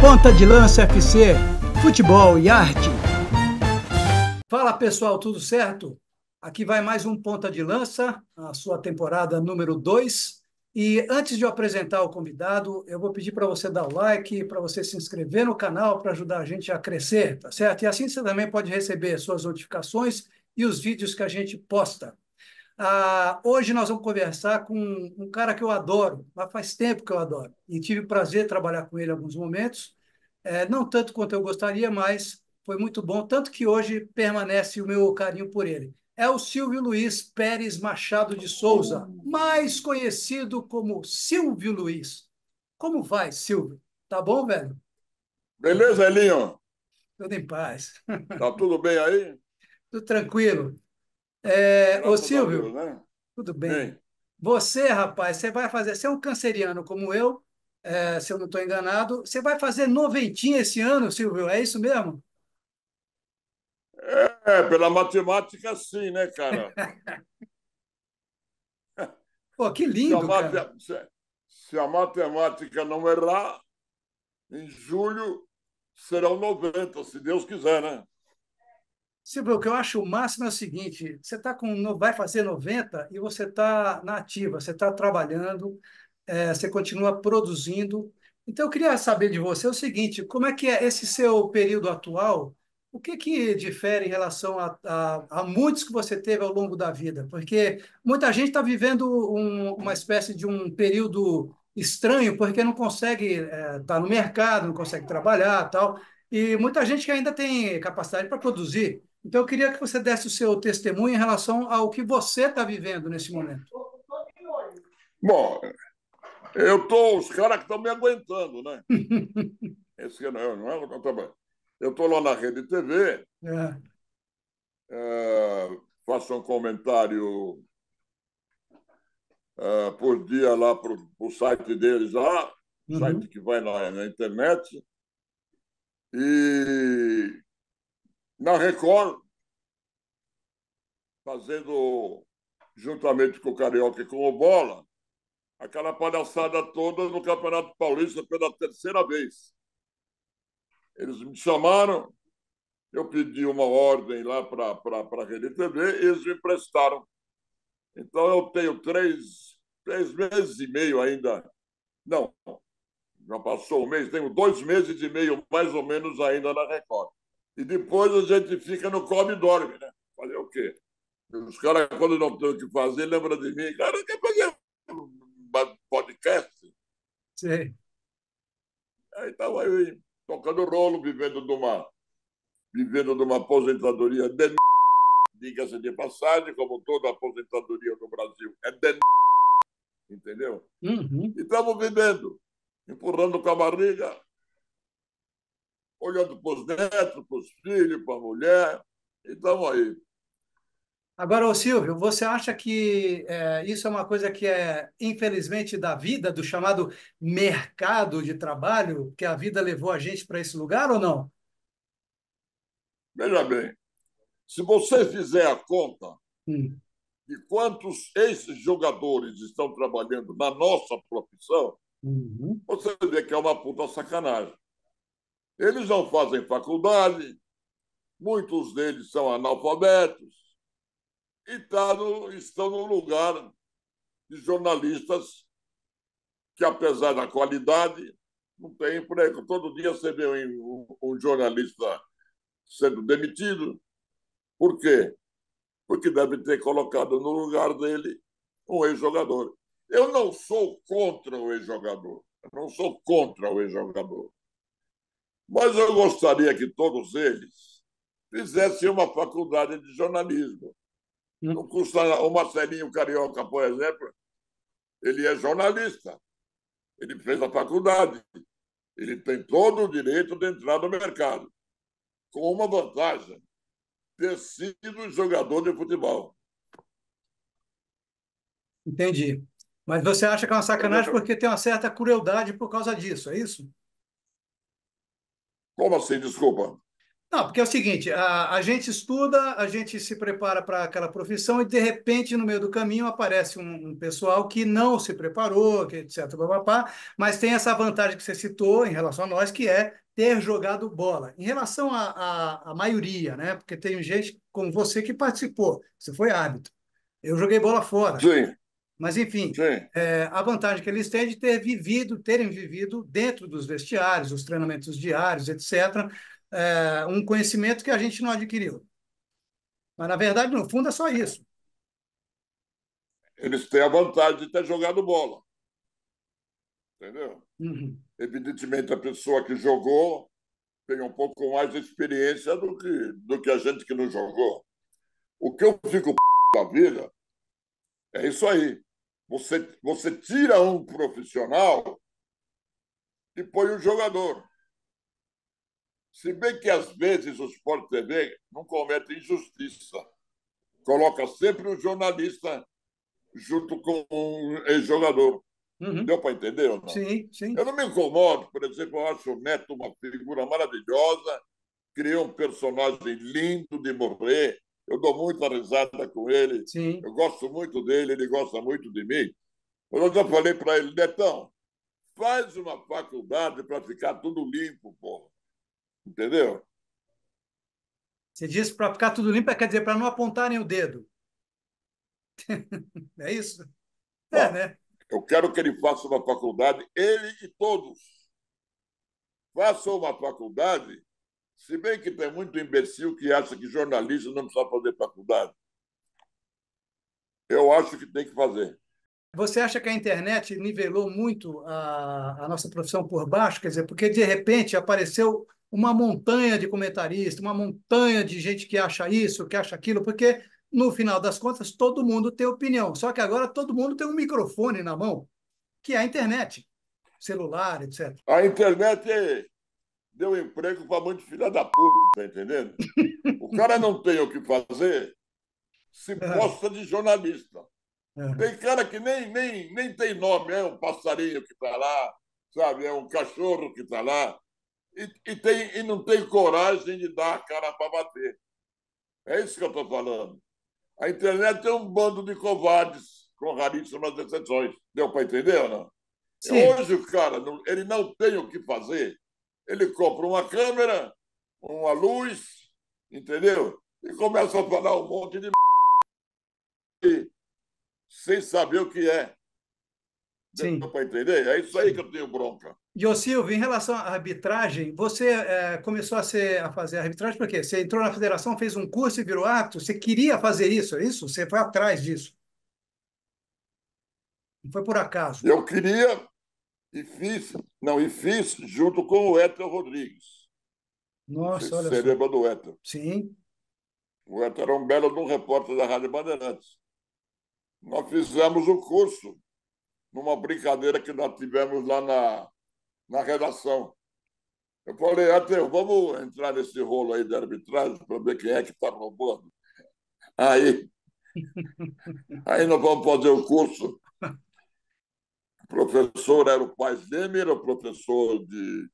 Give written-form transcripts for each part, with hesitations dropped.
Ponta de Lança FC, futebol e arte. Fala pessoal, tudo certo? Aqui vai mais um Ponta de Lança, a sua temporada número 2. E antes de eu apresentar o convidado, eu vou pedir para você dar o like, para você se inscrever no canal para ajudar a gente a crescer, tá certo? E assim você também pode receber suas notificações e os vídeos que a gente posta. Hoje nós vamos conversar com um cara que eu adoro, mas faz tempo que eu adoro. E tive o prazer de trabalhar com ele em alguns momentos. Não tanto quanto eu gostaria, mas foi muito bom, tanto que hoje permanece o meu carinho por ele. É o Silvio Luiz Pérez Machado de Souza, mais conhecido como Silvio Luiz. Como vai, Silvio? Tá bom, velho? Beleza, Elinho? Tudo em paz. Tá tudo bem aí? Tudo tranquilo. Ô, Graças a Deus, Silvio, né? tudo bem. Hein? Você, rapaz, você é um canceriano como eu, se eu não estou enganado. Você vai fazer noventinha esse ano, Silvio? É isso mesmo? Pela matemática, sim, né, cara? Pô, que Se a, lindo, cara. mate- se a matemática não errar, em julho serão 90, se Deus quiser, né? Silvio, o que eu acho o máximo é o seguinte: você vai fazer 90 e você está na ativa, você está trabalhando, você continua produzindo. Então, eu queria saber de você o seguinte: como é que é esse seu período atual? O que que difere em relação a muitos que você teve ao longo da vida? Porque muita gente está vivendo uma espécie de um período estranho, porque não consegue estar no mercado, não consegue trabalhar, tal. E muita gente que ainda tem capacidade para produzir. Então, eu queria que você desse o seu testemunho em relação ao que você está vivendo nesse momento. Bom, os caras que estão me aguentando, né? Esse que não é o trabalho. Eu estou lá na Rede TV, É. faço um comentário por dia lá para o site deles lá, site Uhum. que vai na internet. E na Record, fazendo juntamente com o Carioca e com o Bola, aquela palhaçada toda no Campeonato Paulista pela terceira vez. Eles me chamaram, eu pedi uma ordem lá para a Rede TV, e eles me emprestaram. Então eu tenho três meses e meio ainda. Não, já passou um mês, tenho 2 meses e meio mais ou menos ainda na Record. E depois a gente fica no come e dorme, né? Fazer o quê? Os caras, quando não tem o que fazer, lembram de mim. Cara, quer fazer um podcast? Sei. Aí estava aí, tocando rolo, vivendo de uma aposentadoria de diga-se de passagem, como toda aposentadoria no Brasil é de entendeu? Uhum. E estamos vivendo, empurrando com a barriga, olhando para os netos, para os filhos, para a mulher, e estamos aí. Agora, ô Silvio, você acha que isso é uma coisa que é, infelizmente, da vida, do chamado mercado de trabalho, que a vida levou a gente para esse lugar ou não? Veja bem, se você fizer a conta Hum. de quantos ex-jogadores estão trabalhando na nossa profissão, Uhum. você vê que é uma puta sacanagem. Eles não fazem faculdade, muitos deles são analfabetos e estão no lugar de jornalistas que, apesar da qualidade, não tem emprego. Todo dia você vê um jornalista sendo demitido. Por quê? Porque deve ter colocado no lugar dele um ex-jogador. Eu não sou contra o ex-jogador. Eu não sou contra o ex-jogador. Mas eu gostaria que todos eles fizessem uma faculdade de jornalismo. Hum. Não custa. O Marcelinho Carioca, por exemplo, ele é jornalista. Ele fez a faculdade. Ele tem todo o direito de entrar no mercado. Com uma vantagem: ter sido jogador de futebol. Entendi. Mas você acha que é uma sacanagem porque tem uma certa crueldade por causa disso, é isso? Como assim, desculpa? Não, porque é o seguinte, a gente estuda, a gente se prepara para aquela profissão e, de repente, no meio do caminho, aparece um pessoal que não se preparou, que etc, papapá, mas tem essa vantagem que você citou em relação a nós, que é ter jogado bola. Em relação à maioria, né? Porque tem gente como você que participou, você foi árbitro. Eu joguei bola fora. Sim, Mas, enfim, sim. a vantagem que eles têm é de terem vivido dentro dos vestiários, os treinamentos diários, etc., um conhecimento que a gente não adquiriu. Mas, na verdade, no fundo, é só isso. Eles têm a vantagem de ter jogado bola, entendeu? Uhum. Evidentemente, a pessoa que jogou tem um pouco mais de experiência do que a gente que não jogou. O que eu fico da vida é isso aí. Você tira um profissional e põe um jogador. Se bem que, às vezes, o Sport TV não comete injustiça. Coloca sempre um jornalista junto com um ex-jogador. Uhum. Deu para entender ou não? Sim, sim, Eu não me incomodo, por exemplo, eu acho o Neto uma figura maravilhosa, criou um personagem lindo de morrer, eu dou muita risada com ele, sim. eu gosto muito dele, ele gosta muito de mim. Eu já falei para ele, Netão, faz uma faculdade para ficar tudo limpo, porra. Entendeu? Você disse para ficar tudo limpo, quer dizer, para não apontarem o dedo. É isso? É, Bom, né? eu quero que ele faça uma faculdade, ele e todos. Façam uma faculdade, se bem que tem muito imbecil que acha que jornalista não precisa fazer faculdade. Eu acho que tem que fazer. Você acha que a internet nivelou muito a nossa profissão por baixo? Quer dizer, porque de repente apareceu uma montanha de comentaristas, uma montanha de gente que acha isso, que acha aquilo, porque no final das contas todo mundo tem opinião. Só que agora todo mundo tem um microfone na mão, que é a internet, celular, etc. A internet deu emprego para muito filha da puta, tá entendendo? O cara não tem o que fazer, se É, posta de jornalista. é. Tem cara que nem tem nome, é um passarinho que está lá, sabe? É um cachorro que está lá, e não tem coragem de dar a cara para bater. É isso que eu estou falando. A internet é um bando de covardes, com raríssimas exceções. Deu para entender ou não? Sim, Hoje o cara ele não tem o que fazer. Ele compra uma câmera, uma luz, entendeu? E começa a falar um monte de sem saber o que é. Deu sim. para entender? É isso aí que Sim. eu tenho bronca. E, ô Silvio, em relação à arbitragem, você começou a fazer arbitragem por quê? Você entrou na federação, fez um curso e virou árbitro? Você queria fazer isso, é isso? Você foi atrás disso? Não foi por acaso? Eu queria e fiz, não, e fiz junto com o Héctor Rodrigues. Não sei Nossa, se olha você só. lembra do Héctor. Sim. O Héctor era um belo de um repórter da Rádio Bandeirantes. Nós fizemos o curso numa brincadeira que nós tivemos lá na redação. Eu falei, Ateu, vamos entrar nesse rolo aí de arbitragem para ver quem é que está roubando. Aí, aí nós vamos fazer o curso. O professor era o Paz Leme, era o professor de.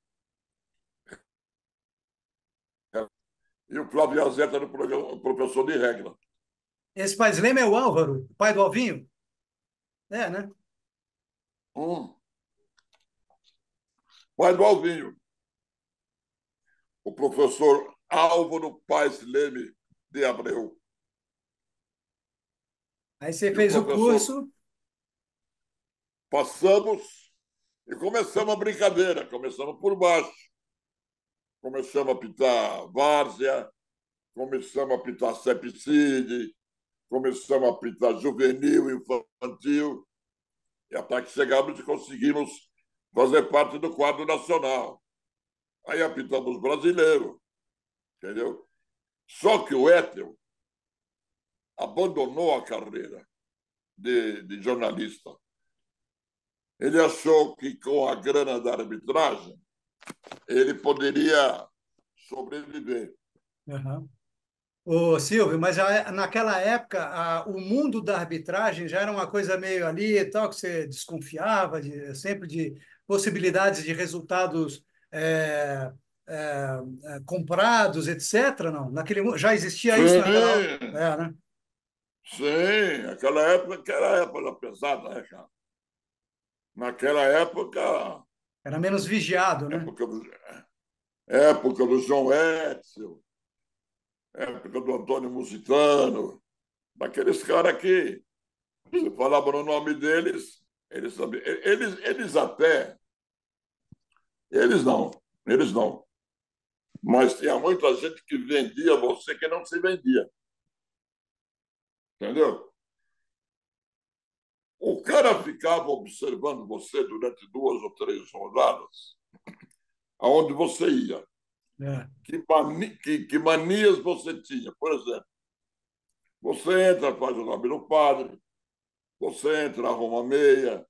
E o Flávio Azeta era o professor de regra. Esse pai Lema é o Álvaro, o pai do Alvinho? É, né? Pai do Alvinho, o professor Álvaro Paz Leme de Abreu. Aí você E o fez o professor, curso. passamos e começamos a brincadeira. Começamos por baixo. Começamos a pitar várzea, começamos a pitar septicide, começamos a pitar juvenil, infantil, e até que chegamos e conseguimos fazer parte do quadro nacional. Aí apitamos brasileiro, entendeu? Só que o Éter abandonou a carreira de jornalista. Ele achou que com a grana da arbitragem ele poderia sobreviver. Uhum. Ô, Silvio, mas naquela época o mundo da arbitragem já era uma coisa meio ali e tal, que você desconfiava sempre de possibilidades de resultados comprados, etc. Não, já existia isso naquela hora? Sim, Né? sim. Aquela época pesada, né, cara? Naquela época, Era menos vigiado, né? época do, época do João Etzel, época do Antônio Musitano, daqueles caras que você falava no nome deles, eles sabiam. Eles até, eles não. Mas tinha muita gente que vendia você que não se vendia, entendeu? O cara ficava observando você durante 2 ou 3 rodadas, aonde você ia, É, que manias você tinha. Por exemplo, você entra, faz o nome do padre, você entra, arruma meia,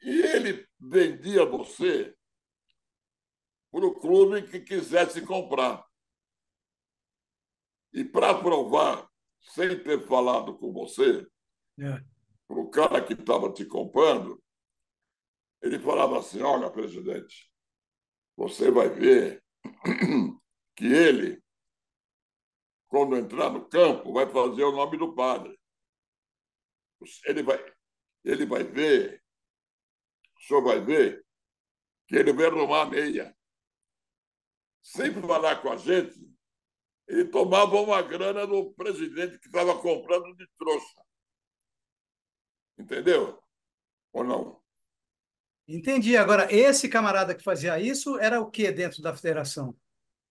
e ele vendia você para o clube que quisesse comprar. E para provar, sem ter falado com você, é. para o cara que estava te comprando, ele falava assim: olha, presidente, você vai ver que ele, quando entrar no campo, vai fazer o nome do padre. Ele vai, ele vai ver, o senhor vai ver, que ele vai arrumar a meia. Sem falar com a gente, ele tomava uma grana do presidente que estava comprando de trouxa. Entendeu? Ou não? Entendi. Agora, esse camarada que fazia isso era o que dentro da federação?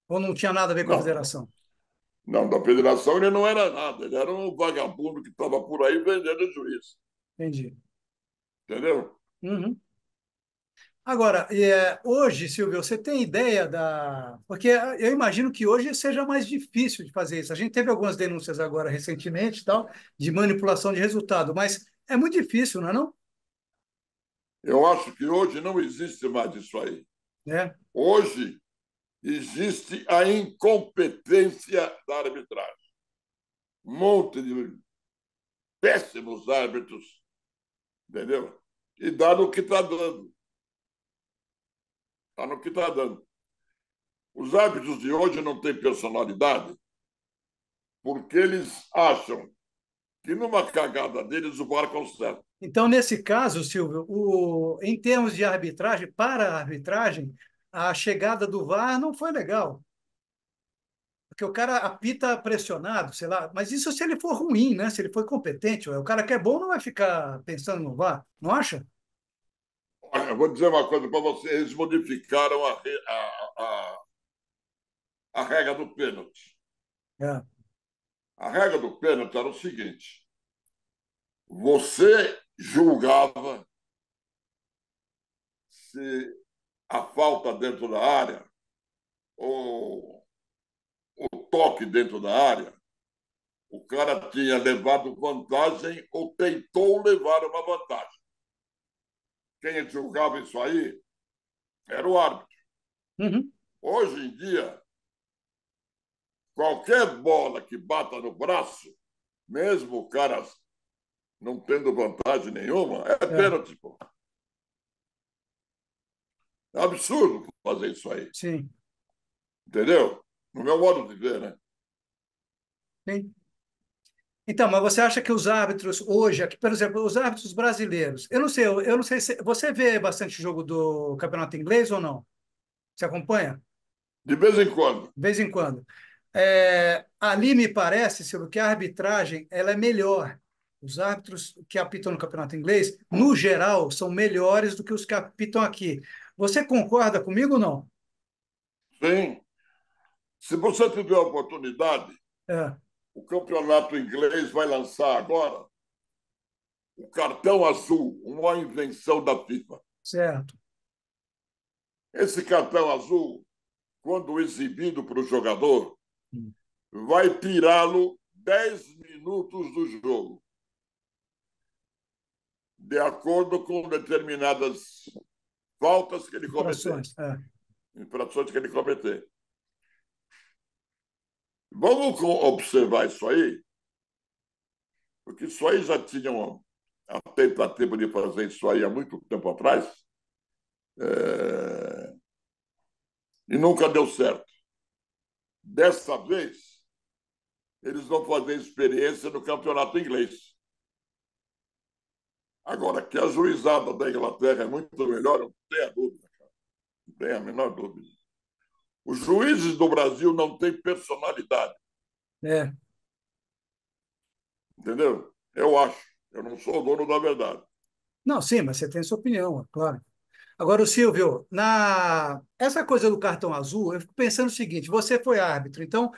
Ou não tinha nada a ver com a Não, federação? não, da federação ele não era nada, ele era um vagabundo que estava por aí vendendo juiz. Entendi. Entendeu? Uhum. Agora, hoje, Silvio, você tem ideia da. Porque eu imagino que hoje seja mais difícil de fazer isso. A gente teve algumas denúncias agora recentemente, e tal, de manipulação de resultado, mas é muito difícil, não é não? Eu acho que hoje não existe mais isso aí. É, Hoje existe a incompetência da arbitragem. Um monte de péssimos árbitros, entendeu? E dá no que está dando. Está no que está dando. Os árbitros de hoje não têm personalidade porque eles acham que numa cagada deles o VAR conserta. então, nesse caso, Silvio, em termos de arbitragem, para a arbitragem, a chegada do VAR não foi legal, porque o cara apita pressionado, sei lá, mas isso se ele for ruim, né? Se ele for competente, o cara que é bom não vai ficar pensando no VAR, não acha? Olha, eu vou dizer uma coisa para vocês: eles modificaram a regra do pênalti. É, A regra do pênalti era o seguinte: você julgava se a falta dentro da área ou o toque dentro da área, o cara tinha levado vantagem ou tentou levar uma vantagem. Quem julgava isso aí era o árbitro. uhum, Hoje em dia, qualquer bola que bata no braço, mesmo o cara não tendo vantagem nenhuma, é é, pênalti, pô. É absurdo fazer isso aí, sim, entendeu? No meu modo de ver, né? sim. Então, mas você acha que os árbitros hoje, aqui, por exemplo, os árbitros brasileiros, eu não sei se você vê bastante jogo do campeonato inglês ou não? Você acompanha? De vez em quando. De vez em quando. Ali me parece, Silvio, que a arbitragem ela é melhor. Os árbitros que apitam no campeonato inglês, no geral, são melhores do que os que apitam aqui. Você concorda comigo ou não? Sim. Se você tiver a oportunidade, É, o campeonato inglês vai lançar agora o cartão azul, uma invenção da FIFA. certo. Esse cartão azul, quando exibido para o jogador, Hum. vai tirá-lo 10 minutos do jogo, de acordo com determinadas faltas que ele cometer, Infrações. É. infrações que ele cometer. Vamos observar isso aí, porque isso aí já tinham a tentativa de fazer isso aí há muito tempo atrás. É... e nunca deu certo. Dessa vez, eles vão fazer experiência no campeonato inglês. Agora, que a juizada da Inglaterra é muito melhor, eu não tenho a dúvida, cara. Não tenho a menor dúvida. Os juízes do Brasil não têm personalidade, É. entendeu? Eu acho. Eu não sou o dono da verdade. Não, sim, mas você tem a sua opinião, é claro. Agora, o Silvio, essa coisa do cartão azul, eu fico pensando o seguinte: você foi árbitro, então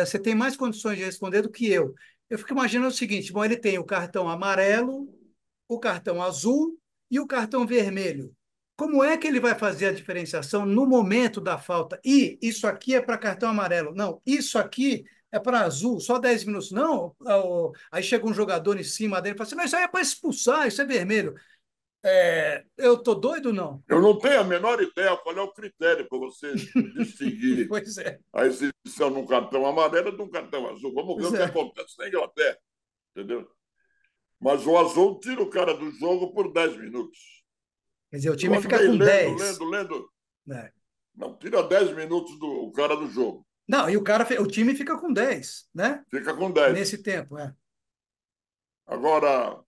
você tem mais condições de responder do que eu. Eu fico imaginando o seguinte: bom, ele tem o cartão amarelo, o cartão azul e o cartão vermelho. Como é que ele vai fazer a diferenciação no momento da falta? E isso aqui é para cartão amarelo. Não, isso aqui é para azul, só 10 minutos. Não, aí chega um jogador em cima dele e fala assim: não, isso aí é para expulsar, isso é vermelho. Eu tô doido, não? Eu não tenho a menor ideia qual é o critério para você distinguir Pois é, a exibição de um cartão amarelo de um cartão azul. Vamos ver pois o que é. acontece na Inglaterra, entendeu? Mas o azul tira o cara do jogo por 10 minutos. Quer dizer, o Eu time fica andei com lendo, 10, lendo, lendo. né? Não, tira 10 minutos do o cara do jogo. Não, e o time fica com 10, né? Fica com 10. Nesse tempo, é. Agora,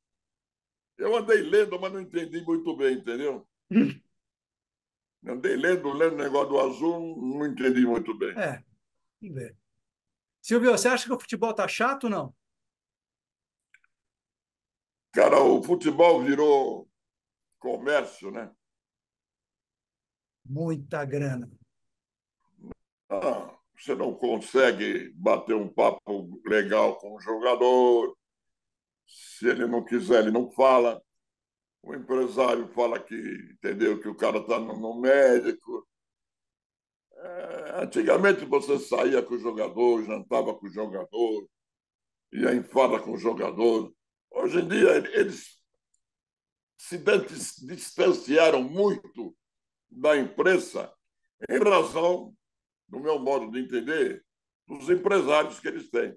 eu andei lendo, mas não entendi muito bem, entendeu? Andei lendo o negócio do azul, não entendi muito bem. É, vamos ver. Silvio, você acha que o futebol tá chato ou não? Cara, o futebol virou comércio, né? Muita grana. Você não consegue bater um papo legal com o jogador. Se ele não quiser, ele não fala. O empresário fala que, entendeu, que o cara está no médico. Antigamente você saía com o jogador, jantava com o jogador, ia em farra com o jogador. Hoje em dia eles se distanciaram muito da imprensa em razão, no meu modo de entender, dos empresários que eles têm.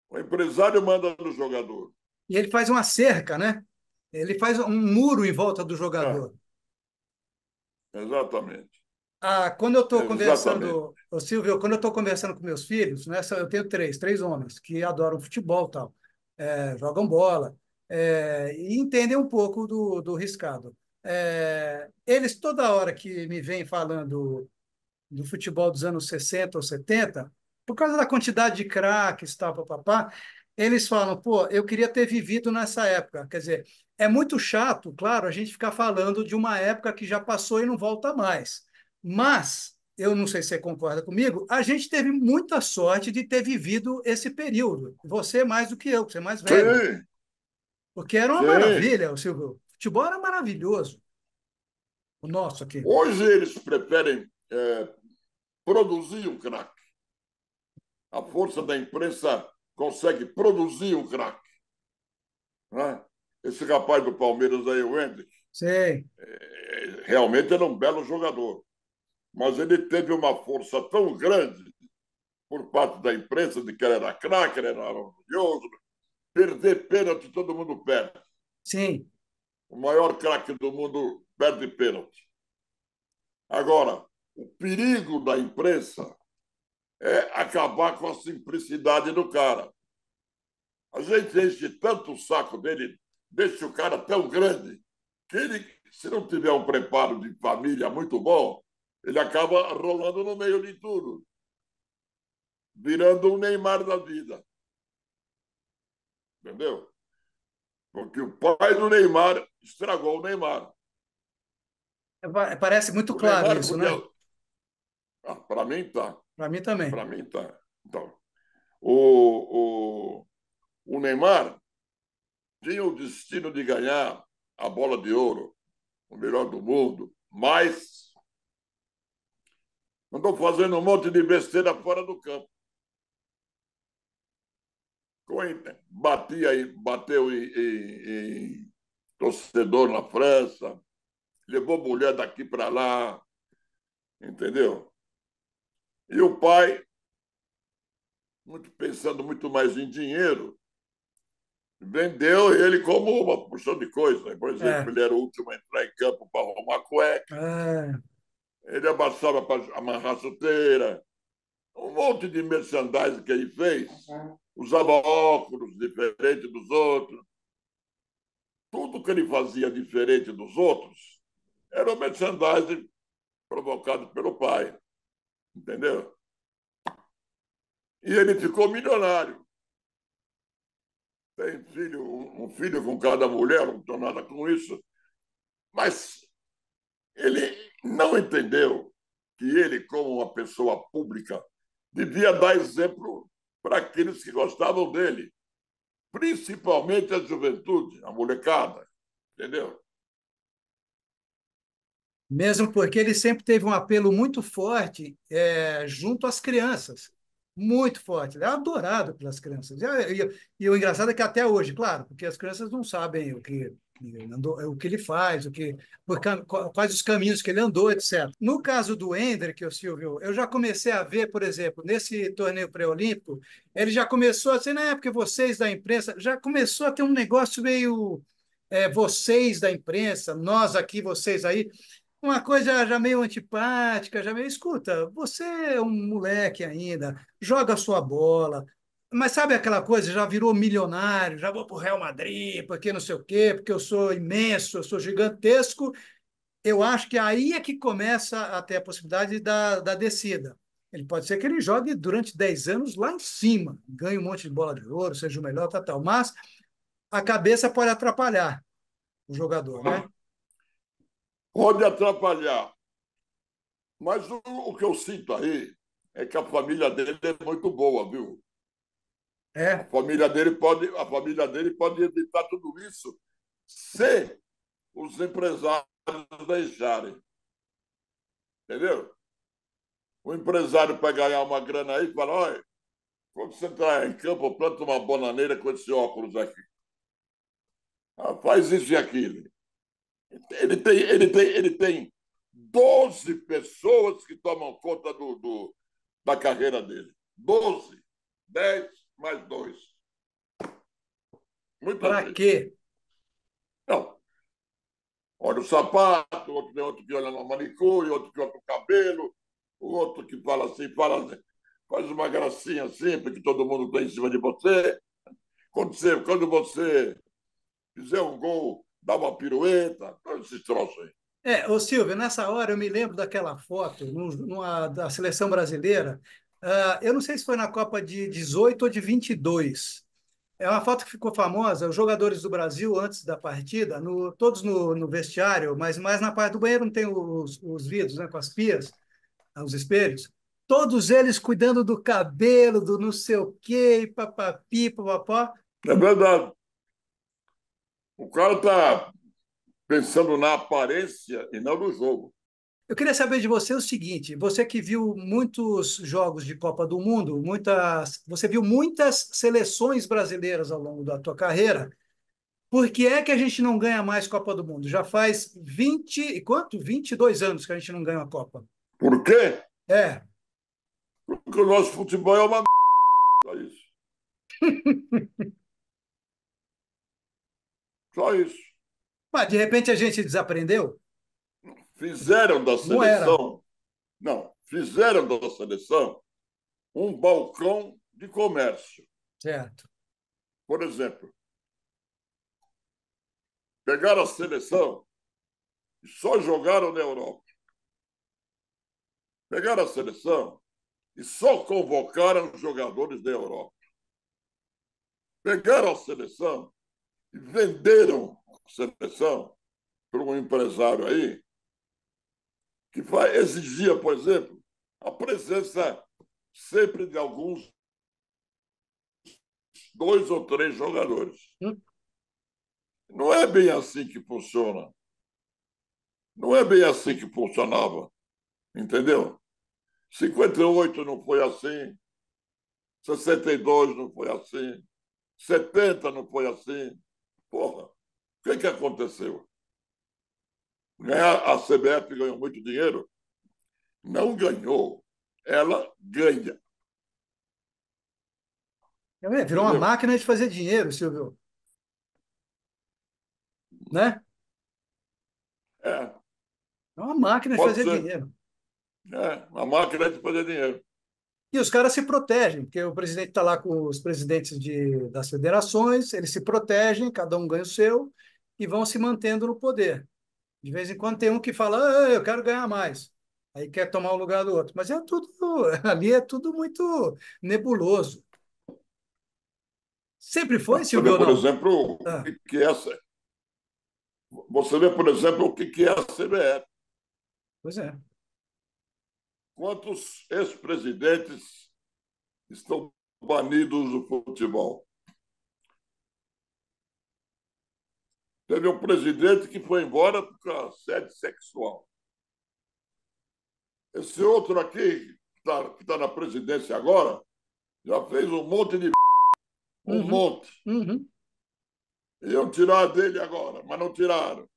O empresário manda no jogador. E ele faz uma cerca, né? Ele faz um muro em volta do Ah, jogador. exatamente. Quando eu estou Exatamente. conversando, ô Silvio, quando eu estou conversando com meus filhos, né, eu tenho três homens que adoram futebol e tal, jogam bola, e entendem um pouco do riscado. Eles, toda hora que me vêm falando do futebol dos anos 60 ou 70, por causa da quantidade de craques, tal, papapá, eles falam, pô, eu queria ter vivido nessa época. Quer dizer, é muito chato, claro, a gente ficar falando de uma época que já passou e não volta mais. Mas, eu não sei se você concorda comigo, a gente teve muita sorte de ter vivido esse período. Você mais do que eu, você é mais velho. Sim, Porque era uma sim. maravilha, Silvio. O futebol era maravilhoso, o nosso aqui. Hoje eles preferem produzir o craque. A força da imprensa consegue produzir o craque. Né? Esse rapaz do Palmeiras aí, o Hendrick, Sei, realmente era um belo jogador. Mas ele teve uma força tão grande por parte da imprensa de que ele era craque, ele era orgulhoso. Perder pênalti, todo mundo perde. sim. O maior craque do mundo perde pênalti. Agora, o perigo da imprensa é acabar com a simplicidade do cara. A gente enche tanto o saco dele, deixa o cara tão grande, que ele, se não tiver um preparo de família muito bom, ele acaba rolando no meio de tudo, virando um Neymar da vida. Entendeu? Porque o pai do Neymar estragou o Neymar. Parece muito O claro Neymar isso, podia. né? Para mim, tá. Para mim também. Para mim, tá. Então, o Neymar tinha o destino de ganhar a bola de ouro, o melhor do mundo, mas andou fazendo um monte de besteira fora do campo. Bateu em torcedor na França, levou mulher daqui para lá, entendeu? E o pai, pensando muito mais em dinheiro, vendeu ele como uma porção de coisa. Por exemplo, É, ele era o último a entrar em campo para arrumar cueca, é, ele abaixava para amarrar chuteira, um monte de merchandising que ele fez. Usava óculos diferentes dos outros. Tudo que ele fazia diferente dos outros era o merchandising provocado pelo pai, entendeu? E ele ficou milionário. Tem filho, um filho com cada mulher, não tem nada com isso. Mas ele não entendeu que ele, como uma pessoa pública, devia dar exemplo para aqueles que gostavam dele, principalmente a juventude, a molecada, entendeu? mesmo porque ele sempre teve um apelo muito forte junto às crianças. Muito forte. Ele é adorado pelas crianças. E o engraçado é que até hoje, claro, porque as crianças não sabem o que ele faz, quais os caminhos que ele andou, etc. No caso do Hendrick, o Silvio, eu já comecei a ver, por exemplo, nesse torneio pré-olímpico, ele já começou assim, na época vocês da imprensa, já começou a ter um negócio meio vocês da imprensa, nós aqui, vocês aí, uma coisa já meio antipática, já meio, escuta, você é um moleque ainda, joga a sua bola, mas sabe aquela coisa, já virou milionário, já vou para o Real Madrid, porque não sei o quê, porque eu sou imenso, eu sou gigantesco. Eu acho que aí é que começa a ter a possibilidade da descida. Ele pode ser que ele jogue durante 10 anos lá em cima, ganhe um monte de bola de ouro, seja o melhor, tal, tal. Mas a cabeça pode atrapalhar o jogador, né? Pode atrapalhar, mas o que eu sinto aí é que a família dele é muito boa, viu? É, A família dele pode evitar tudo isso se os empresários deixarem, entendeu? O empresário para ganhar uma grana aí fala, olha, quando você entrar em campo, planta uma bananeira com esse óculos aqui. Ah, faz isso e aquilo. Ele tem 12 pessoas que tomam conta da carreira dele. 12, 10 mais 2. Muita para gente. quê? Não, olha o sapato, outro tem outro que olha no manicure, outro que olha o cabelo, o outro que fala assim, faz uma gracinha assim, porque todo mundo está em cima de você. Quando você fizer um gol, dá uma pirueta, todos esses troços aí. Ô Silvio, nessa hora eu me lembro daquela foto da seleção brasileira. Eu não sei se foi na Copa de 18 ou de 22. É uma foto que ficou famosa. Os jogadores do Brasil, antes da partida, todos no vestiário, mas mais na parte do banheiro não tem os vidros, né, com as pias, os espelhos. Todos eles cuidando do cabelo, do não sei o quê, e papapi, papapó. É verdade. O cara está pensando na aparência e não no jogo. Eu queria saber de você o seguinte: você que viu muitos jogos de Copa do Mundo, você viu muitas seleções brasileiras ao longo da tua carreira. Por que é que a gente não ganha mais Copa do Mundo? Já faz 20 e quanto? 22 anos que a gente não ganha uma Copa. Por quê? É. Porque o nosso futebol é uma só isso. Só isso. Mas de repente a gente desaprendeu? Fizeram da Não era, seleção, não, fizeram da seleção um balcão de comércio. certo? Por exemplo, pegaram a seleção e só jogaram na Europa. Pegaram a seleção e só convocaram jogadores da Europa. Pegaram a seleção e venderam a seleção para um empresário aí que exigia, por exemplo, a presença sempre de alguns 2 ou 3 jogadores. Hum? Não é bem assim que funciona. Não é bem assim que funcionava, entendeu? 58 não foi assim, 62 não foi assim, 70 não foi assim. Porra, o que aconteceu? A CBF ganhou muito dinheiro? Não ganhou. Ela ganha, Virou uma entendeu? máquina de fazer dinheiro, Silvio. né? É, É uma máquina de pode fazer ser. dinheiro. É, a máquina de fazer dinheiro. E os caras se protegem, porque o presidente está lá com os presidentes das federações, eles se protegem, cada um ganha o seu, e vão se mantendo no poder. De vez em quando tem um que fala, "Ah, eu quero ganhar mais." Aí quer tomar o lugar do outro. Mas é tudo, ali é tudo muito nebuloso. Sempre foi, Você Silvio, vê, ou por não? exemplo, o Ah, que é essa. Você vê, por exemplo, o que é a CBF. pois é. Quantos ex-presidentes estão banidos do futebol? Teve um presidente que foi embora por assédio sexual. Esse outro aqui, que tá na presidência agora, já fez um monte de. Um Uhum, monte. uhum. Iam tirar dele agora, mas não tiraram.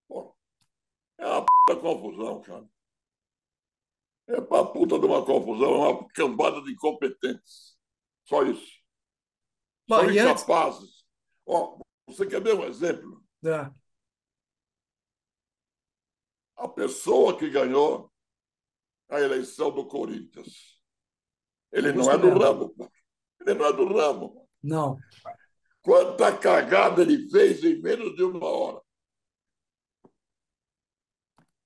Pô, é uma confusão, cara. É pra puta de uma confusão, é uma cambada de incompetentes. Só isso. Bom, São e antes... incapazes. Ó, você quer ver um exemplo? Ah, A pessoa que ganhou a eleição do Corinthians, ele não Augusto é do Melo. ramo, pô. Ele não é do ramo. Não, Quanta cagada ele fez em menos de uma hora.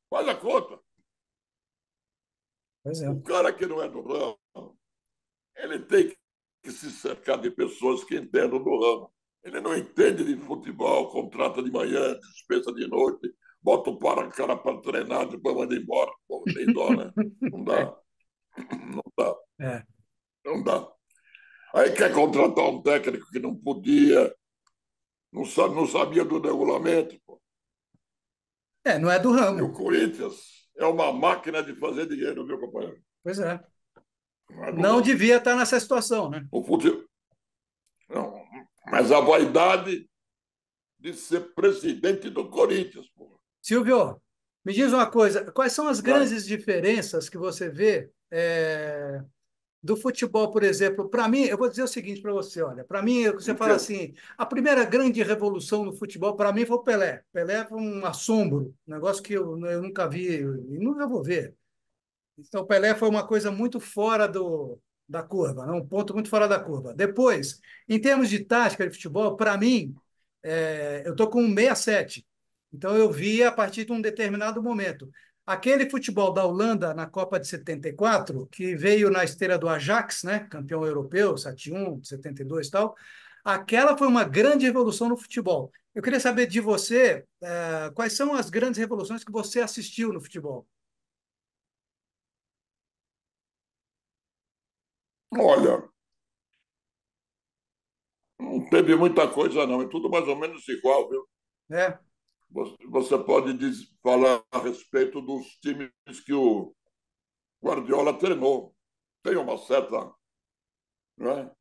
Faz a conta. pois é. O cara que não é do ramo, ele tem que se cercar de pessoas que entendam do ramo. Ele não entende de futebol, contrata de manhã, dispensa de noite, bota o cara para treinar, depois manda embora. Pô, tem dó, né? Não É, dá, não dá, é. não dá. Aí quer contratar um técnico que não podia, não sabia do regulamento. Pô. É, não é do E o ramo. Corinthians é uma máquina de fazer dinheiro, viu, companheiro? Pois é. Não é do Não ramo. devia estar nessa situação, né? O futebol, não, mas a vaidade de ser presidente do Corinthians, pô. Silvio, me diz uma coisa, quais são as Né? grandes diferenças que você vê do futebol, por exemplo? Para mim, eu vou dizer o seguinte para você, olha, para mim, você O quê? fala assim, a primeira grande revolução no futebol, para mim, foi o Pelé. Pelé foi um assombro, um negócio que eu nunca vi e nunca vou ver. Então, o Pelé foi uma coisa muito fora da curva, né? Um ponto muito fora da curva. Depois, em termos de tática de futebol, para mim, eu estou com um 67. Então, eu vi a partir de um determinado momento. Aquele futebol da Holanda na Copa de 74, que veio na esteira do Ajax, né? Campeão europeu, 71, 72 e tal, aquela foi uma grande revolução no futebol. Eu queria saber de você, quais são as grandes revoluções que você assistiu no futebol? Olha, não teve muita coisa, não. É tudo mais ou menos igual, viu? Né? Você pode falar a respeito dos times que o Guardiola treinou. Tem né,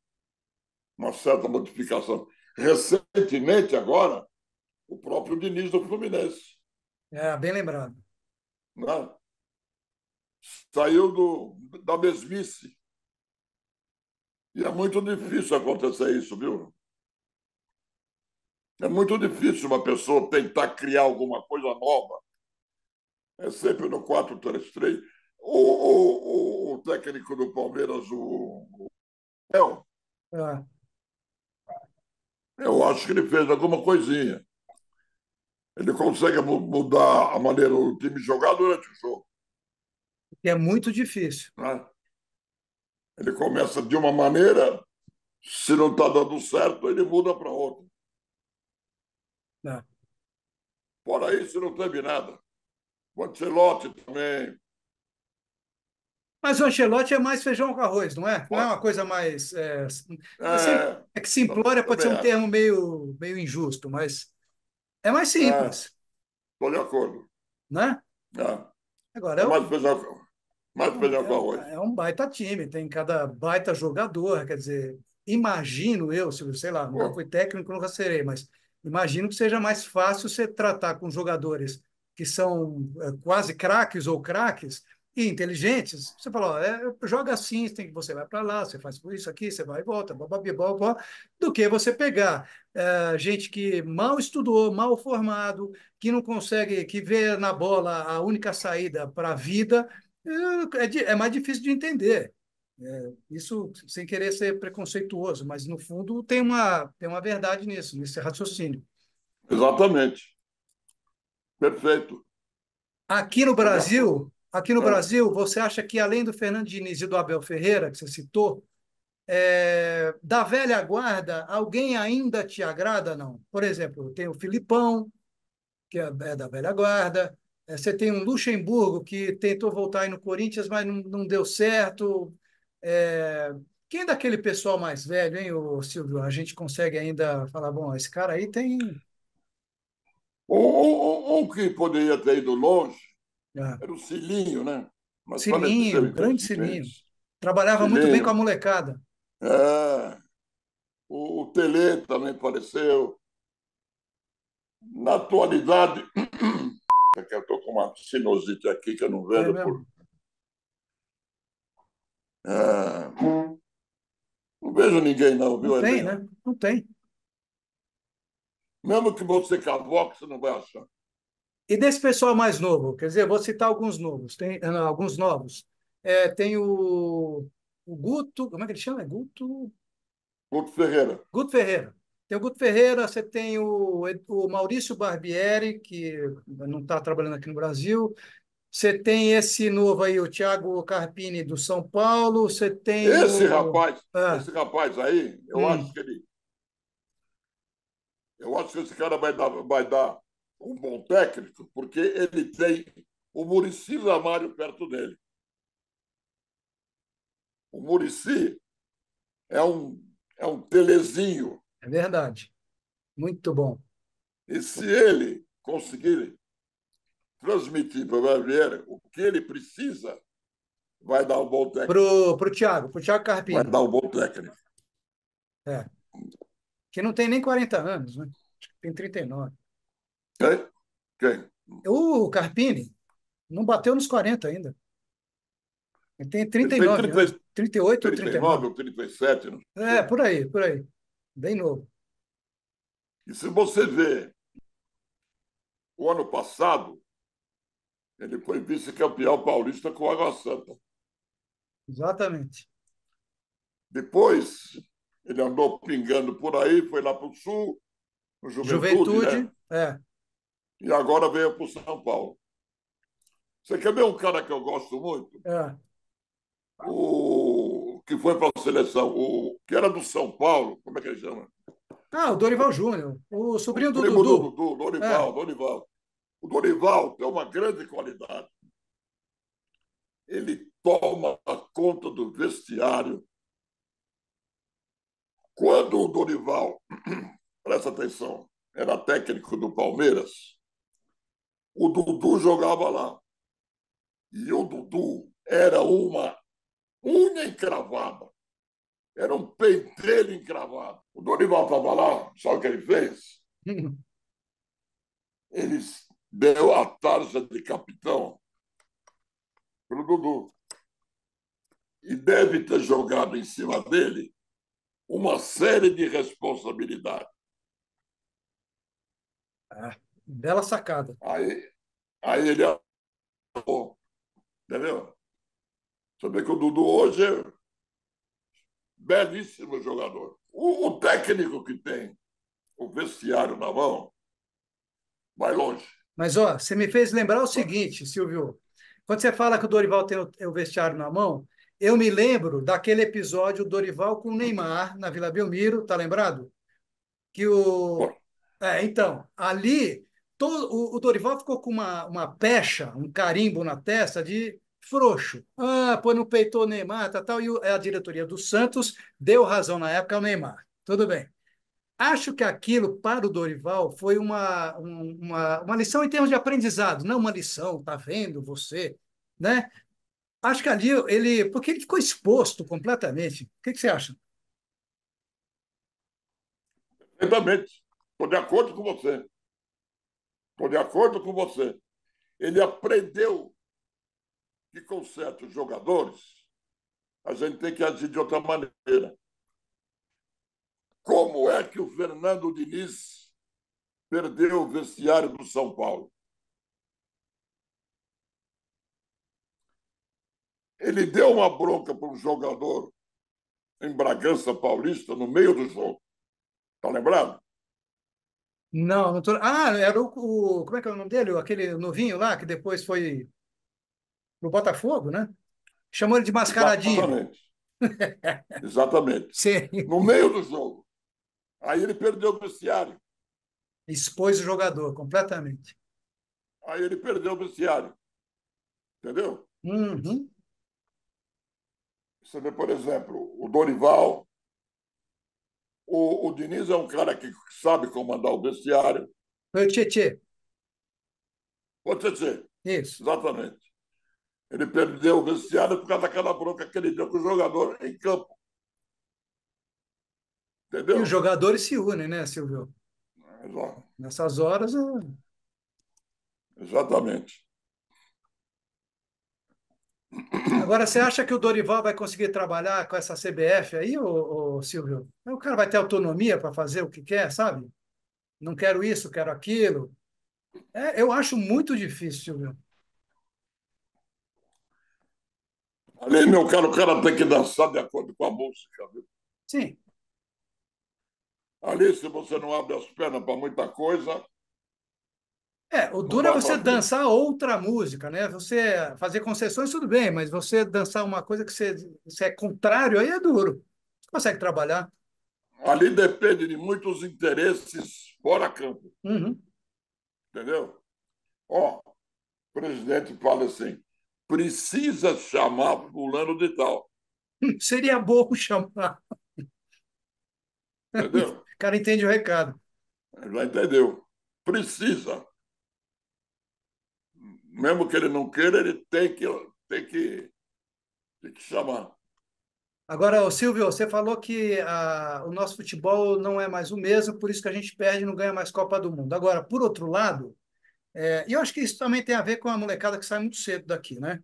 uma certa modificação. Recentemente, agora, o próprio Diniz do Fluminense, Bem lembrado. né, saiu da mesmice. E é muito difícil acontecer isso, viu? É muito difícil uma pessoa tentar criar alguma coisa nova. É sempre no 4-3-3. O técnico do Palmeiras, o El, Ah, eu acho que ele fez alguma coisinha. Ele consegue mudar a maneira do time jogar durante o jogo. que é muito difícil. Né? Ele começa de uma maneira, se não está dando certo, ele muda para outra. Né? Fora isso, não teve nada. O Ancelotti também. Mas o Ancelotti é mais feijão com arroz, não é? Não é Pô, uma coisa mais. é, É que simplória pode ser também um termo acho. meio injusto, mas é mais simples, Estou de acordo. né? É, Agora, é mais feijão com arroz. é um baita time, tem cada baita jogador, quer dizer, imagino eu, sei lá, nunca fui Pô, técnico, nunca serei, mas imagino que seja mais fácil você tratar com jogadores que são quase craques ou craques e inteligentes, você fala, ó, joga assim, você vai para lá, você faz isso aqui, você vai e volta, bababi, babá, do que você pegar gente que mal estudou, mal formado, que não consegue, que vê na bola a única saída para a vida, é mais difícil de entender. Isso sem querer ser preconceituoso, mas no fundo tem uma verdade nisso, nesse raciocínio. Exatamente. Perfeito. Aqui no De acordo. Brasil, aqui no Ah. Brasil, você acha que além do Fernando Diniz e do Abel Ferreira, que você citou, da velha guarda, alguém ainda te agrada, não? Por exemplo, tem o Filipão, que é da velha guarda. Você tem um Luxemburgo, que tentou voltar aí no Corinthians, mas não deu certo. É, quem daquele pessoal mais velho, hein, o Silvio? A gente consegue ainda falar, bom, esse cara aí tem. Um que poderia ter ido longe Ah, era o Cilinho, né? Mas faleceu, Cilinho, grande infelizmente. Cilinho. Trabalhava muito bem com a Cilinho. molecada. É, o Tele também faleceu. Na atualidade, é que eu estou com uma sinusite aqui que eu não É vejo por. mesmo? É, não vejo ninguém, não, Não viu, tem, Elinho? né? Não tem. Mesmo que você cavoque, você não vai achar. E desse pessoal mais novo, quer dizer, eu vou citar alguns novos. Tem alguns novos. Tem o Guto, como é que ele chama? É Guto? Guto Ferreira. Guto Ferreira. Tem o Guto Ferreira, você tem o Maurício Barbieri, que não está trabalhando aqui no Brasil. Você tem esse novo aí, o Thiago Carpini do São Paulo. Você tem Esse o. rapaz, Ah, esse rapaz aí, hum, eu acho que esse cara vai dar um bom técnico, porque ele tem o Muricy Ramalho perto dele. O Muricy é um telezinho. é verdade. Muito bom. E se ele conseguir transmitir para o Barbieri o que ele precisa, vai dar um bom técnico. Pro Thiago Vai Carpini. dar um bom técnico. É, que não tem nem 40 anos, né? Acho que tem 39. Quem? Quem? O Carpini não bateu nos 40 ainda. Ele tem Ele trinta e tem nove anos, 38 ou 39 39. ou 37, não É, sei. por aí, por aí. Bem novo. E se você vê o ano passado, ele foi vice-campeão paulista com o Água Santa. Exatamente. Depois, ele andou pingando por aí, foi lá para o Sul, no Juventude, né? Juventude, é. E agora veio para o São Paulo. Você quer ver um cara que eu gosto muito? É. O que foi para a seleção, o que era do São Paulo, como é que ele chama? Ah, o Dorival Júnior, o O sobrinho do primo do Dudu. Dudu, É. Dorival. O Dorival tem uma grande qualidade. Ele toma conta do vestiário. Quando o Dorival, presta atenção, era técnico do Palmeiras, o Dudu jogava lá. E o Dudu era uma unha encravada. Era um pentelho encravado. O Dorival estava lá, sabe o que ele fez? Ele deu a tarja de capitão para o Dudu. E deve ter jogado em cima dele uma série de responsabilidades. Ah, bela sacada. Aí ele arrumou, entendeu? Você vê que o Dudu hoje é belíssimo jogador. O técnico que tem o vestiário na mão vai longe. Mas, ó, você me fez lembrar o seguinte, Silvio. Quando você fala que o Dorival tem o vestiário na mão, eu me lembro daquele episódio do Dorival com o Neymar na Vila Belmiro, tá lembrado? Que o. Então, ali, o Dorival ficou com uma pecha, um carimbo na testa de frouxo. Ah, pô, não peitou o Neymar, tal, e a diretoria do Santos deu razão na época ao Neymar. Tudo bem. Acho que aquilo, para o Dorival, foi uma lição em termos de aprendizado, não uma lição, tá vendo você, né? Acho que ali porque ele ficou exposto completamente. O que você acha? Exatamente. Estou de acordo com você. Estou de acordo com você. Ele aprendeu que com certos jogadores a gente tem que agir de outra maneira. Como é que o Fernando Diniz perdeu o vestiário do São Paulo? Ele deu uma bronca para um jogador em Bragança Paulista no meio do jogo. Está lembrado? Não, não tô... Ah, era Como é que é o nome dele? Aquele novinho lá que depois foi pro Botafogo, né? Chamou ele de mascaradinho. Exatamente. Exatamente. Sim. No meio do jogo. Aí ele perdeu o vestiário. Expôs o jogador completamente. Aí ele perdeu o vestiário. Entendeu? Uhum. Você vê, por exemplo, o Dorival. O Diniz é um cara que sabe comandar o vestiário. Foi o Tietê. Pode ser, Isso. exatamente. Ele perdeu o vestiário por causa daquela bronca que ele deu com o jogador em campo. E os Entendeu? jogadores se unem, né, Silvio? Nessas horas. Exatamente. Agora, você acha que o Dorival vai conseguir trabalhar com essa CBF aí, Silvio? O cara vai ter autonomia para fazer o que quer, sabe? Não quero isso, quero aquilo. Eu acho muito difícil, Silvio. Ali, meu caro, o cara tem que dançar de acordo com a música. Viu? Sim. Ali, se você não abre as pernas para muita coisa, O não duro é vai você para frente. dançar outra música, né? Você fazer concessões, tudo bem, mas você dançar uma coisa que você é contrário, aí é duro. Você consegue trabalhar. Ali depende de muitos interesses fora campo. Uhum. Entendeu? Ó, o presidente fala assim: precisa chamar fulano de tal. Seria bom chamar. O Entendeu? cara entende o recado. Já entendeu? Precisa. Mesmo que ele não queira, ele tem que chamar. Agora, ô, Silvio, você falou que o nosso futebol não é mais o mesmo, por isso que a gente perde e não ganha mais Copa do Mundo. Agora, por outro lado, e eu acho que isso também tem a ver com a molecada que sai muito cedo daqui, né?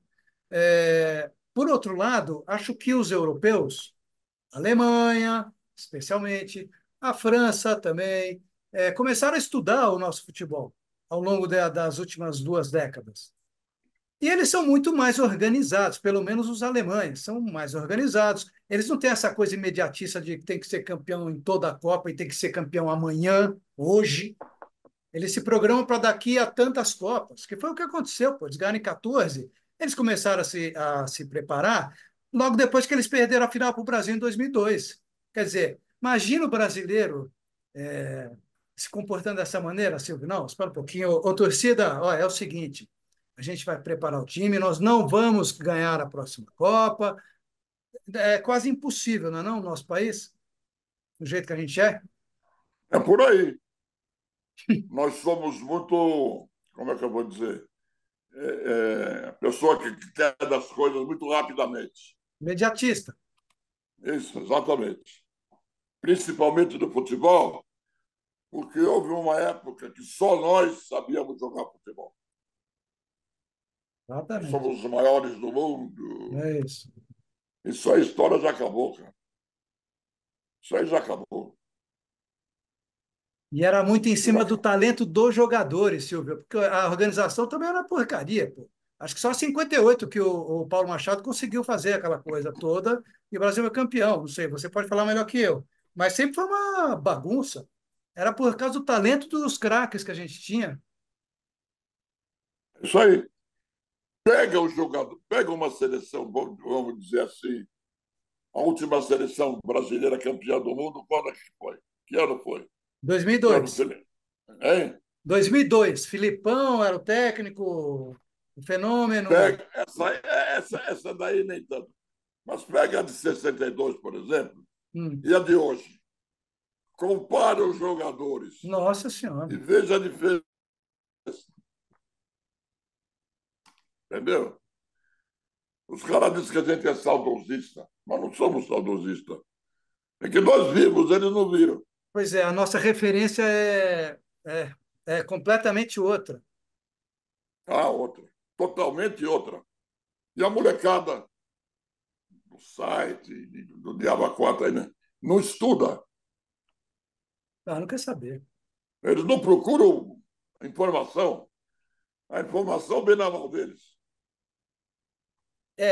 Por outro lado, acho que os europeus, a Alemanha, especialmente, a França também, começaram a estudar o nosso futebol ao longo das últimas 2 décadas. E eles são muito mais organizados, pelo menos os alemães são mais organizados. Eles não têm essa coisa imediatista de que tem que ser campeão em toda a Copa e tem que ser campeão amanhã, hoje. Eles se programam para daqui a tantas Copas, que foi o que aconteceu, pô. Eles ganharam em 14, eles começaram a se preparar logo depois que eles perderam a final para o Brasil em 2002. Quer dizer, imagina o brasileiro se comportando dessa maneira, Silvio. Não, espera um pouquinho. Ô, torcida, ó, é o seguinte, a gente vai preparar o time, nós não vamos ganhar a próxima Copa. É quase impossível, não é não, no nosso país, do jeito que a gente é? É por aí. Nós somos muito, como é que eu vou dizer? Pessoa que quer das coisas muito rapidamente. Imediatista. Isso, exatamente. Principalmente do futebol, porque houve uma época que só nós sabíamos jogar futebol. Exatamente. Somos os maiores do mundo. É isso. Isso aí, a história já acabou, cara. Isso aí já acabou. E era muito em Já cima do acabou. talento dos jogadores, Silvio, porque a organização também era porcaria, pô. Acho que só em 58 que o Paulo Machado conseguiu fazer aquela coisa toda e o Brasil é campeão. Não sei, você pode falar melhor que eu. Mas sempre foi uma bagunça. Era por causa do talento dos craques que a gente tinha. Isso aí. Pega o jogador, pega uma seleção, vamos dizer assim, a última seleção brasileira campeã do mundo, quando é que foi? Que ano foi? Que ano que 2002. ele... Hein? 2002. Filipão era o técnico, o fenômeno. Pega essa daí nem tanto. Mas pega a de 62, por exemplo, Hum, e a de hoje. Compara os jogadores nossa Senhora. e veja a diferença, entendeu? Os caras dizem que a gente é saudosista, mas não somos saudosistas. É que nós vimos, eles não viram. Pois é, a nossa referência é completamente outra. Ah, outra. Totalmente outra. E a molecada do site, do Diabo a Quatro, aí, né? Não estuda. Ah, não quer saber. Eles não procuram informação. A informação vem na mão deles.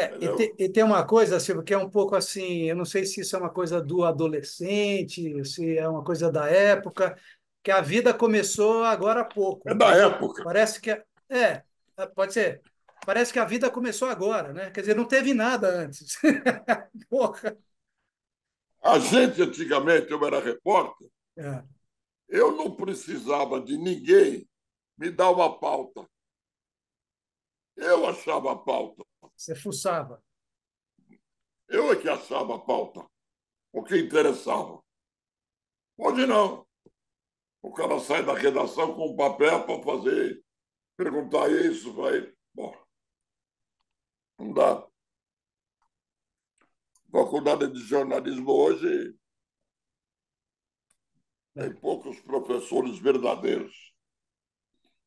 Entendeu? E tem uma coisa, Silvio, que é um pouco assim, eu não sei se isso é uma coisa do adolescente, se é uma coisa da época, que a vida começou agora há É pouco. Quer da dizer, época. parece que pode ser. Parece que a vida começou agora, né? Quer dizer, não teve nada antes. Porra. A gente, antigamente, eu era repórter, É, eu não precisava de ninguém me dar uma pauta. Eu achava a pauta. você fuçava. Eu é que achava a pauta. O que interessava. Hoje não. O cara sai da redação com um papel para fazer, perguntar isso, vai. Bom, não dá. Faculdade de jornalismo hoje tem Né? poucos professores verdadeiros.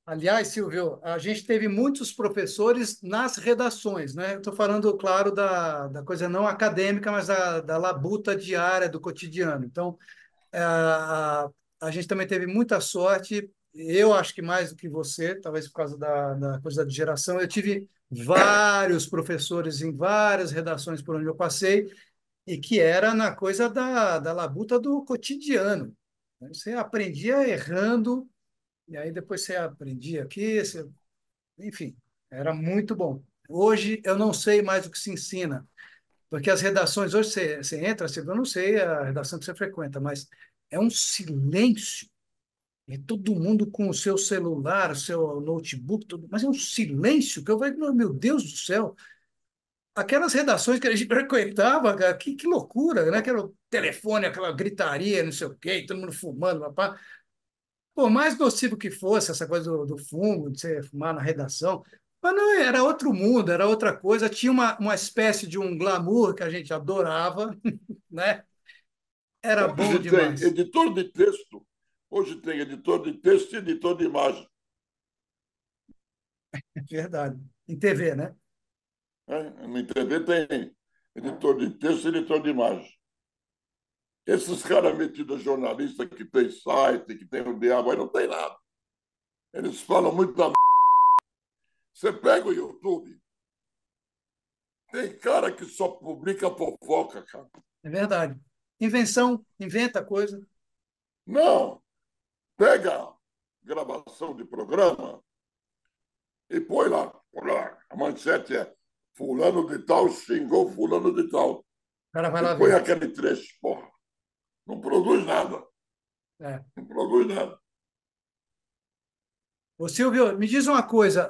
Aliás, Silvio, a gente teve muitos professores nas redações, né? Eu estou falando, claro, da coisa não acadêmica, mas da labuta diária do cotidiano. Então, a gente também teve muita sorte. Eu acho que mais do que você, talvez por causa da coisa da geração. Eu tive vários professores em várias redações por onde eu passei, e que era na coisa da labuta do cotidiano. Você aprendia errando, e aí depois você aprendia aqui, enfim, era muito bom. Hoje eu não sei mais o que se ensina, porque as redações, hoje você entra, eu não sei a redação que você frequenta, mas é um silêncio. É todo mundo com o seu celular, o seu notebook, tudo, mas é um silêncio que eu vejo, meu Deus do céu. Aquelas redações que a gente frequentava, cara, que loucura, né? Aquele telefone, aquela gritaria, não sei o quê, todo mundo fumando, papá. Por mais nocivo que fosse essa coisa do fumo, de você fumar na redação, mas não, era outro mundo, era outra coisa. Tinha uma espécie de um glamour que a gente adorava, né? Era bom Hoje tem demais. editor de texto, hoje tem editor de texto e editor de imagem. É verdade. Em TV, né? Né? Na TV tem editor de texto e editor de imagem. Esses caras metidos a jornalista que tem site, que tem o diabo, aí não tem nada. Eles falam muito da. Você pega o YouTube, tem cara que só publica fofoca, cara. É verdade. Invenção, inventa coisa. Não, pega gravação de programa e põe lá. A manchete é fulano de tal xingou fulano de tal. O cara vai E lá põe ver. aquele trecho. Porra, não produz nada. É. Não produz nada. Ô, Silvio, me diz uma coisa.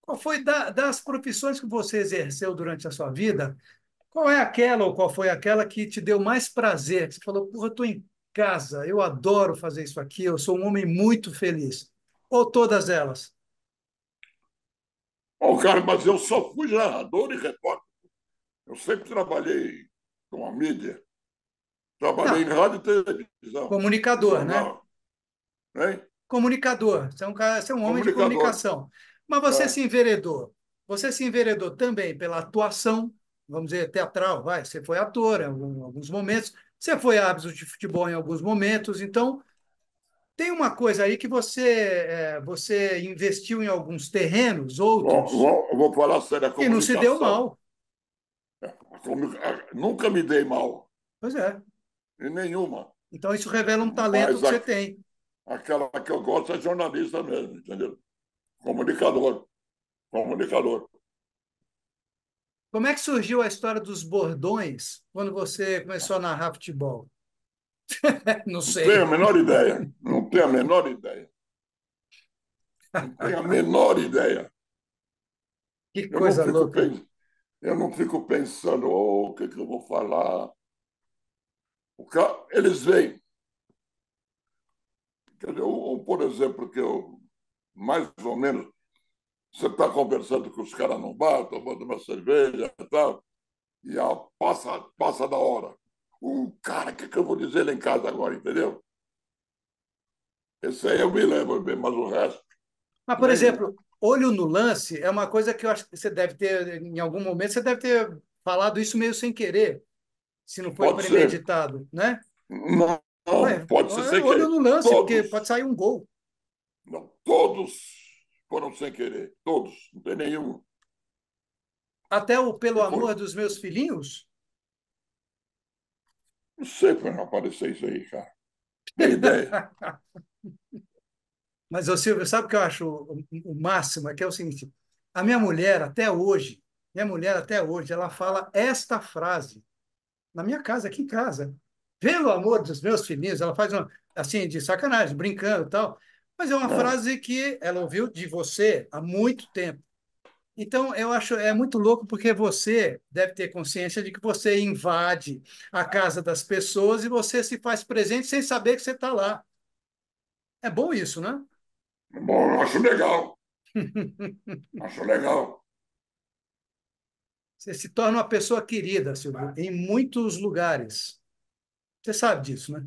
Qual foi das profissões que você exerceu durante a sua vida? Qual é aquela ou qual foi aquela que te deu mais prazer? Que você falou, porra, eu estou em casa, eu adoro fazer isso aqui, eu sou um homem muito feliz. Ou todas elas? Bom, cara, mas eu só fui narrador e repórter. Eu sempre trabalhei com a mídia. Trabalhei em Não, rádio e televisão, em comunicador, né? jornal. Né? Comunicador. Você é um cara, você é um homem de Comunicador. comunicação. Mas você É. se enveredou. Você se enveredou também pela atuação, vamos dizer, teatral, vai. Você foi ator em alguns momentos, você foi árbitro de futebol em alguns momentos. Então, tem uma coisa aí que você investiu em alguns terrenos, outros, Vou falar sério, a e não se deu comunicação. mal. Nunca me dei mal, Pois é. em nenhuma. Então, isso revela um talento Mas que você tem. aquela que eu gosto é jornalista mesmo, entendeu? Comunicador. Comunicador. Como é que surgiu a história dos bordões quando você começou a narrar futebol? Não Não tenho a sei. menor ideia. Não tenho a menor ideia. Não tenho a menor ideia. Que Eu não coisa fico, louca. eu não fico pensando, oh, o que, que eu vou falar. Eles vêm. Quer dizer, por exemplo, que eu, mais ou menos, você está conversando com os caras no bar, tomando uma cerveja e tal, e passa da hora. Cara, o que, que eu vou dizer lá em casa agora, entendeu? Esse aí eu me lembro bem, mas o resto, Mas, por nenhum. exemplo, olho no lance é uma coisa que eu acho que você deve ter, em algum momento, você deve ter falado isso meio sem querer, se não foi Pode ser. premeditado, né? Não, não, Ué, pode ser sem olho querer. no lance, porque Todos, pode sair um gol. não, todos foram sem querer. Todos. Não tem nenhum Até o Pelo que foi. Amor dos Meus Filhinhos. Não sei para não aparecer isso aí, cara. Nem ideia. Mas, ô Silvio, sabe o que eu acho o máximo? É que é o seguinte, a minha mulher até hoje, ela fala esta frase na minha casa, aqui em casa. Pelo amor dos meus filhinhos, ela faz uma, assim, de sacanagem, brincando e tal, mas é uma Não, frase que ela ouviu de você há muito tempo. Então, eu acho é muito louco porque você deve ter consciência de que você invade a casa das pessoas e você se faz presente sem saber que você está lá. É bom isso, né? bom, eu acho legal. Acho legal. Você se torna uma pessoa querida, Silvio, em muitos lugares. Você sabe disso, né?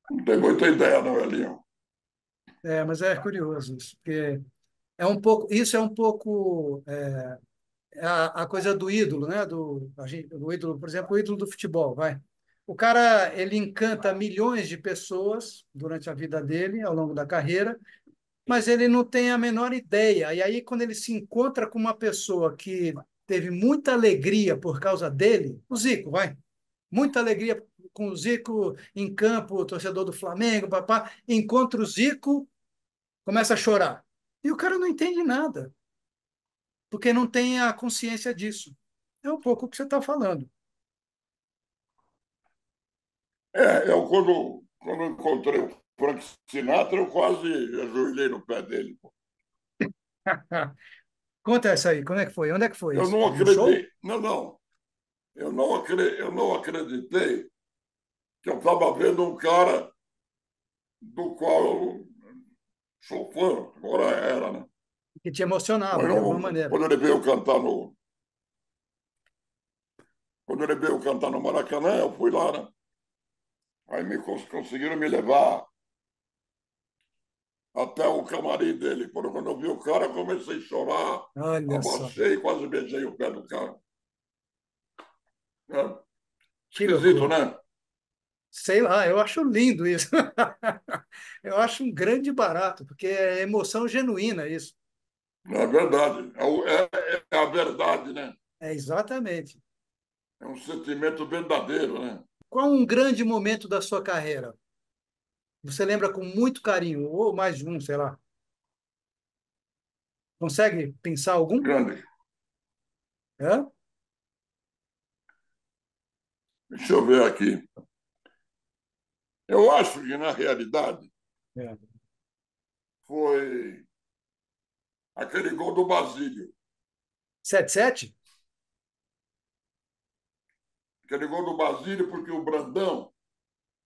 Não tem muita ideia, não, Elinho. É, mas é curioso isso, porque isso é um pouco a coisa do ídolo, né? Do ídolo, por exemplo, o ídolo do futebol, vai. O cara, ele encanta milhões de pessoas durante a vida dele, ao longo da carreira, mas ele não tem a menor ideia. E aí, quando ele se encontra com uma pessoa que teve muita alegria por causa dele, o Zico, vai. Muita alegria com o Zico em campo, o torcedor do Flamengo, papá, encontra o Zico, começa a chorar. E o cara não entende nada, porque não tem a consciência disso. É um pouco o que você está falando. Eu quando encontrei o Frank Sinatra, eu quase ajoelhei no pé dele. Conta essa aí, como é que foi? Onde é que foi Eu isso? não No show? acreditei. Não, não. Eu não acreditei que eu estava vendo um cara do qual eu sou fã, agora era, né? Que te emocionava de alguma maneira. Quando ele veio cantar quando ele veio cantar no Maracanã, eu fui lá, né? Aí conseguiram me levar até o camarim dele. Quando eu vi o cara, eu comecei a chorar, Olha só, abaixei e quase beijei o pé do cara. É. que Esquisito, loucura. né? Sei lá, eu acho lindo isso. Eu acho um grande barato, porque é emoção genuína isso. É verdade. É a verdade, né? É exatamente. É um sentimento verdadeiro, né? Qual um grande momento da sua carreira? Você lembra com muito carinho, ou mais de um, sei lá. Consegue pensar algum? Grande. É? Deixa eu ver aqui. Eu acho que, na realidade, É. foi aquele gol do Basílio. 7-7? Aquele gol do Basílio, porque o Brandão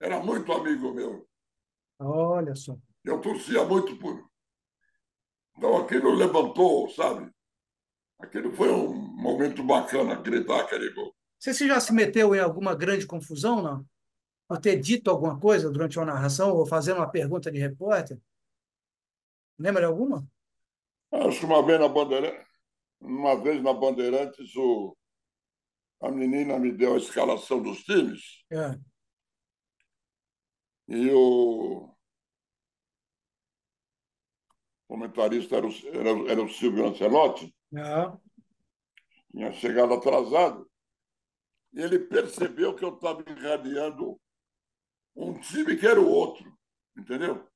era muito amigo meu. Olha só. Eu torcia muito por. Então aquilo levantou, sabe? Aquilo foi um momento bacana, gritar aquele gol. Você já se meteu em alguma grande confusão, não? Por ter dito alguma coisa durante uma narração ou fazendo uma pergunta de repórter? Lembra de alguma? Acho que uma vez na Bandeirantes, a menina me deu a escalação dos times É. e o comentarista era o Silvio Ancelotti, É. tinha chegado atrasado, e ele percebeu que eu estava irradiando um time que era o outro, entendeu?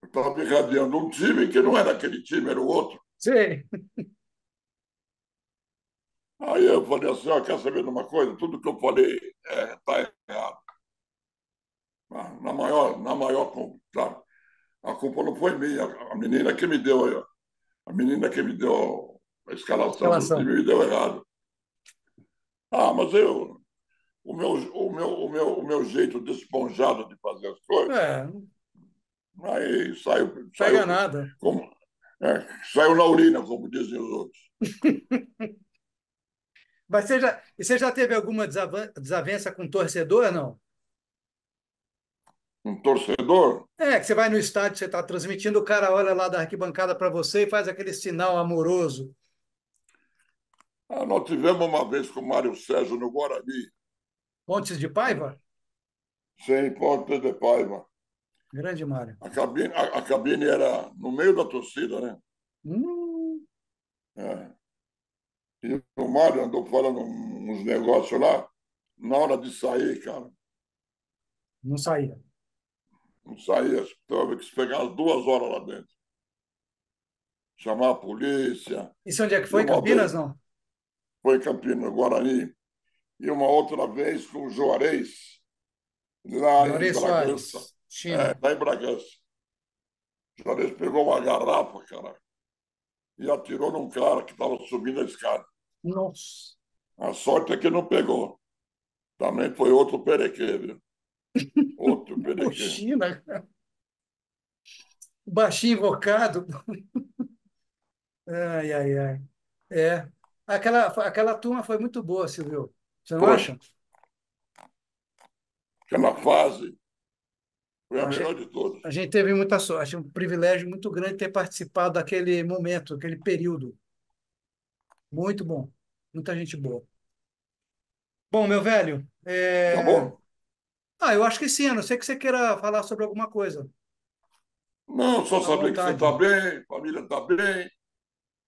Eu estava irradiando um time que não era aquele time, era o outro. Sim. Aí eu falei assim, ó, quer saber de uma coisa? Tudo que eu falei está errado. Claro, a culpa não foi minha. A menina que me deu a escalação do Escalação. time me deu errado. Ah, mas o meu jeito desponjado de fazer as coisas, É, não aí pega nada. como, saiu na urina, como dizem os outros. Mas você já teve alguma desavença com torcedor, não? Um torcedor? É, que você vai no estádio, você está transmitindo, o cara olha lá da arquibancada para você e faz aquele sinal amoroso. Ah, nós tivemos uma vez com o Mário Sérgio no Guarani, Pontes de Paiva? sem Ponte de Paiva. Grande Mário. A cabine era no meio da torcida, né? Hum, É. E o Mário andou falando uns negócios lá, na hora de sair, cara, não saía. não saía, teve que pegar as 2 horas lá dentro, chamar a polícia. Isso onde é que E foi? uma Campinas, vez não? foi em Campinas, Guarani, e uma outra vez com o Juarez, lá em Juarez Bragança. Soares, É, China. lá em Bragança. O Juarez pegou uma garrafa, cara, e atirou num cara que estava subindo a escada. Nossa. A sorte é que não pegou. Também foi outro perequê, viu? Outro O perequê. China, baixinho invocado. Ai, ai, ai. É. Aquela turma foi muito boa, Silvio. Você não Foi. acha? Aquela fase foi a A melhor gente, de todas. a gente teve muita sorte, um privilégio muito grande ter participado daquele momento, aquele período. Muito bom. Muita gente boa. Bom, meu velho, Acabou? eu acho que sim, a não ser que você queira falar sobre alguma coisa. Não, só À saber que você está vontade. bem, a família está bem,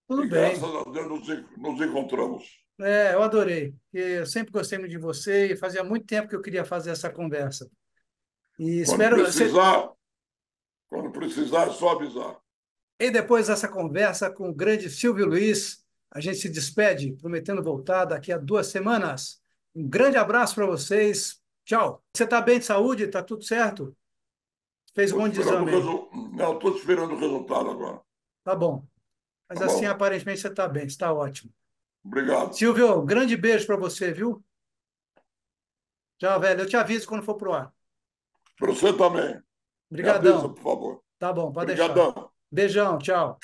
Tudo e graças bem. a Deus nos encontramos. É, eu adorei. Eu sempre gostei muito de você e fazia muito tempo que eu queria fazer essa conversa. E Quando espero. precisar, quando precisar, é só avisar. E depois dessa conversa com o grande Silvio Luiz, a gente se despede, prometendo voltar daqui a 2 semanas. Um grande abraço para vocês. Tchau. Você está bem de saúde? Está tudo certo? Fez um Estou monte de esperando o exame aí. resultado. Não, estou esperando o resultado agora. Tá bom. Mas Tá assim, bom? aparentemente, você está bem, está ótimo. Obrigado. Silvio, um grande beijo para você, viu? Tchau, velho. Eu te aviso quando for pro ar. Para você também. Me avisa, Obrigadão. por favor. Tá bom, pode deixar. Obrigadão. Beijão, tchau.